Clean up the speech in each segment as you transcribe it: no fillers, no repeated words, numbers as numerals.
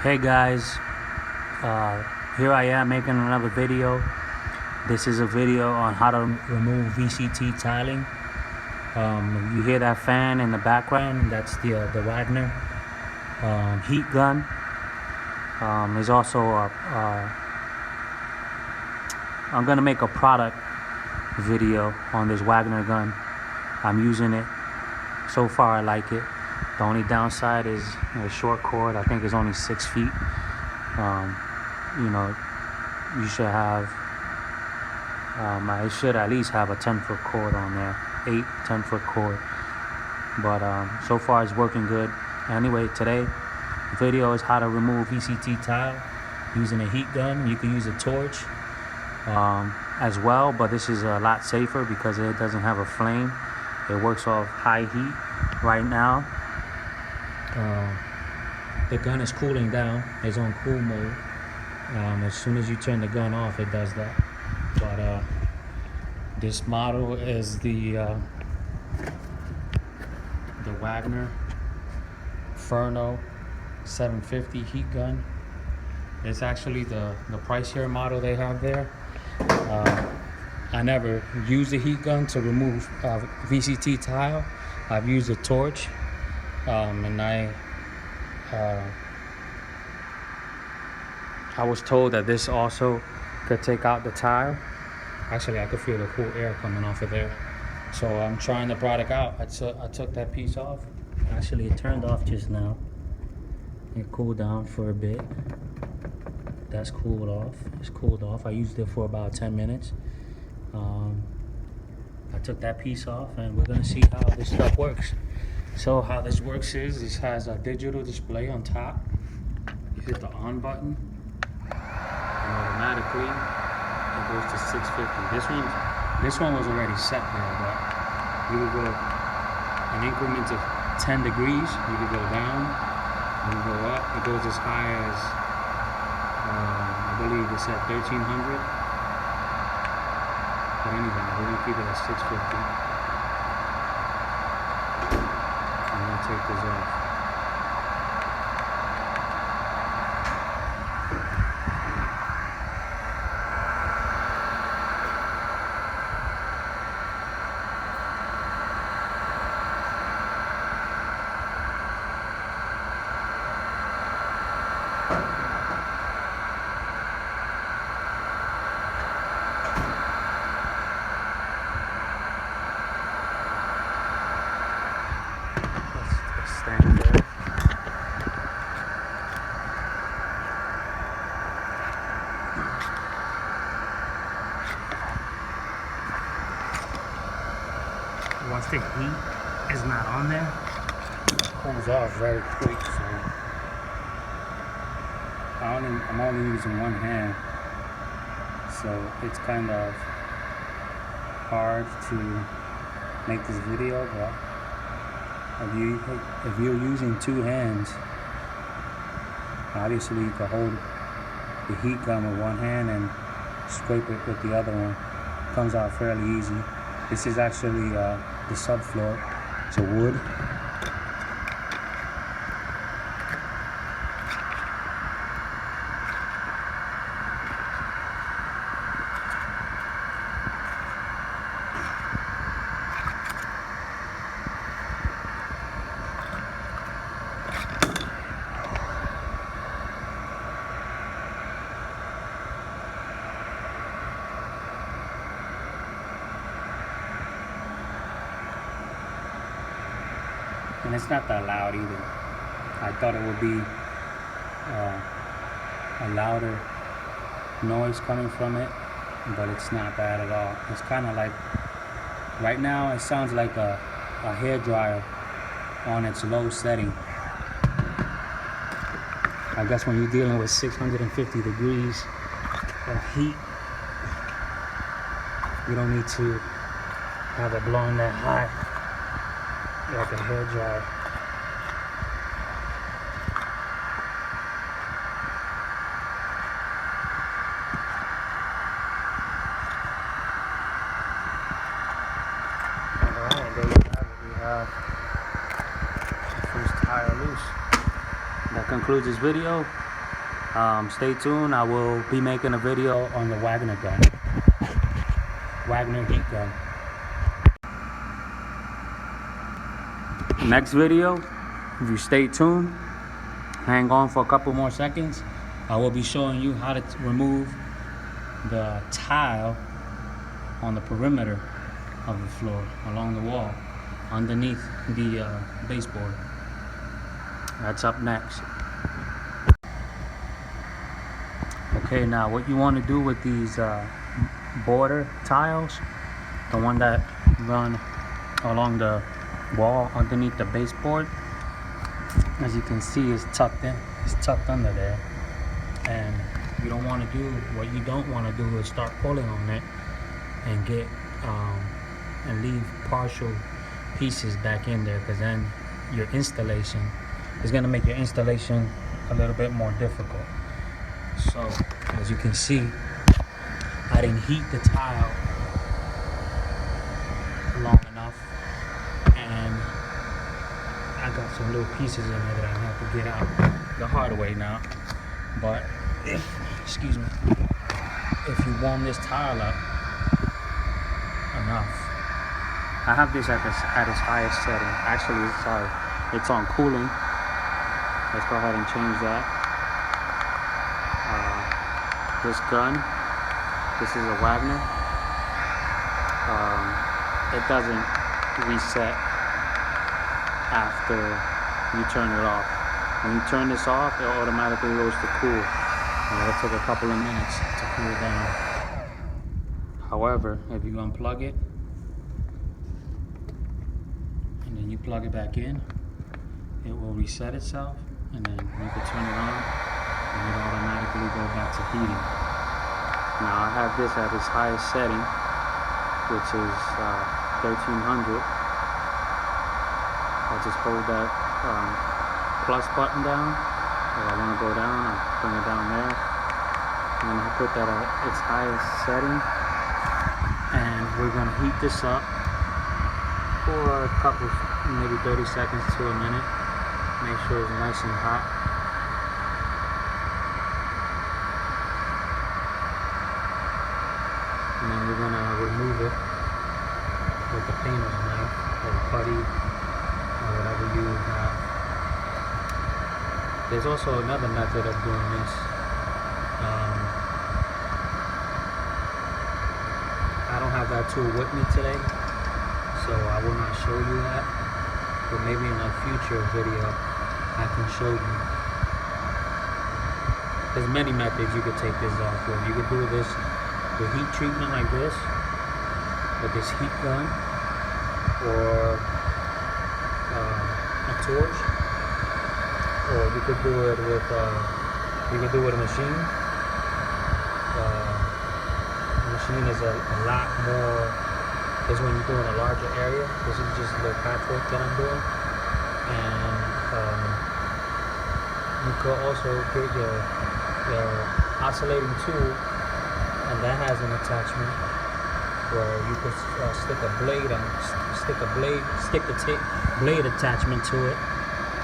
Hey guys, here I am making another video. This is a video on how to remove VCT tiling. You hear that fan in the background? That's the Wagner heat gun. There's also I'm gonna make a product video on this Wagner gun. I'm using it. So far I like it. The only downside is a short cord. I think it's only 6 feet. You should have, I should at least have a 10-foot cord on there, 10-foot cord. But so far it's working good. Anyway, today the video is how to remove VCT tile using a heat gun. You can use a torch as well, but this is a lot safer because it doesn't have a flame. It works off high heat right now. The gun is cooling down. It's on cool mode. As soon as you turn the gun off, it does that. But this model is the Wagner Furno 750 heat gun. It's actually the pricier model they have there. I never used a heat gun to remove VCT tile. I've used a torch. And I was told that this also could take out the tile. Actually, I could feel the cool air coming off of there. So I'm trying the product out. I took that piece off. Actually, it turned off just now. It cooled down for a bit. That's cooled off. It's cooled off. I used it for about 10 minutes. I took that piece off, and we're gonna see how this stuff works. So how this works is, this has a digital display on top. You hit the on button, and automatically it goes to 650. This one was already set there, but you could go in increments of 10 degrees. You could go down, you could go up. It goes as high as, I believe it's at 1300. But anyway, we're gonna keep it at 650. Take this off. Stand there. Once the heat is not on there, it cools off very quick. So I'm only using one hand, so it's kind of hard to make this video, but if you're using two hands, obviously you can hold the heat gun with one hand and scrape it with the other one. It comes out fairly easy. This is actually the subfloor. It's a wood. And it's not that loud either. I thought it would be a louder noise coming from it, but it's not bad at all. It's kind of like, right now it sounds like a hairdryer on its low setting. I guess when you're dealing with 650 degrees of heat, you don't need to have it blowing that high like a hairdryer. Alright, there you have it. We have the first tire loose. That concludes this video. Stay tuned. I will be making a video on the Wagner gun, Wagner heat gun. Next video, if you stay tuned, hang on for a couple more seconds, I will be showing you how to remove the tile on the perimeter of the floor, along the wall, underneath the baseboard. That's up next. Okay, now what you want to do with these border tiles, the one that run along the wall underneath the baseboard, as you can see, is tucked in. It's tucked under there, and you don't want to do, what you don't want to do is start pulling on it and get and leave partial pieces back in there, because then your installation is going to make your installation a little bit more difficult. So as you can see, I didn't heat the tile long enough, and I got some little pieces in there that I have to get out the hard way now. But excuse me, if you warm this tile up enough, I have this at its highest setting. Actually, sorry, it's on cooling. Let's go ahead and change that. This gun, this is a Wagner. It doesn't reset after you turn it off. When you turn this off, it automatically goes to cool. And it'll take a couple of minutes to cool down. However, if you unplug it, and then you plug it back in, it will reset itself, and then you can turn it on, and it'll automatically go back to heating. Now I have this at its highest setting, which is 1300. I'll just hold that plus button down. If I want to go down, I'll bring it down there. And then I put that at its highest setting, and we're going to heat this up for a couple, maybe 30 seconds to a minute. Make sure it's nice and hot. And then we're going to remove it with the painter's knife or putty or whatever you have. There's also another method of doing this. I don't have that tool with me today, so I will not show you that, but maybe in a future video I can show you. There's many methods you could take this off with. You could do this with heat treatment like this, with this heat gun, or a torch, or you could do it with a machine. The machine is a lot more, is when you're doing a larger area. This is just a little patchwork that I'm doing. And you could also get your oscillating tool, and that has an attachment where you could stick the blade attachment to it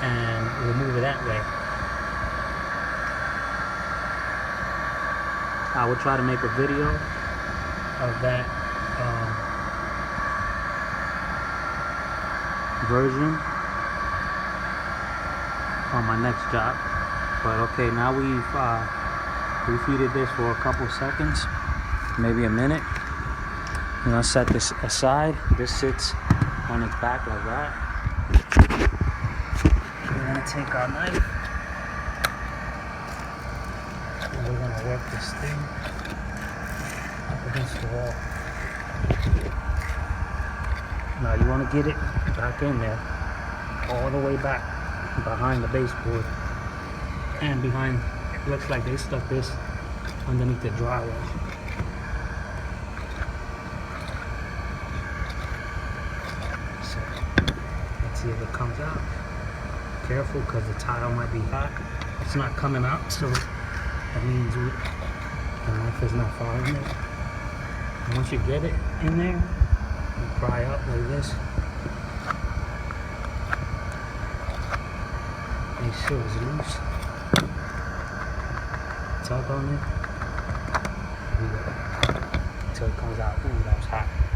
and remove it that way. I will try to make a video of that version on my next job. But okay, now we've reheated this for a couple seconds, maybe a minute. I'm gonna set this aside. This sits on its back like that. We're gonna take our knife and we're gonna work this thing up against the wall. Now you wanna get it back in there, all the way back behind the baseboard, and behind, it looks like they stuck this underneath the drywall. So let's see if it comes out. Careful, because the tile might be hot. It's not coming out, so that means the knife is not falling in. And once you get it in there, you pry up like this. Make sure it's loose. heats up on it. Here we go. Until it comes out. Ooh, that was hot.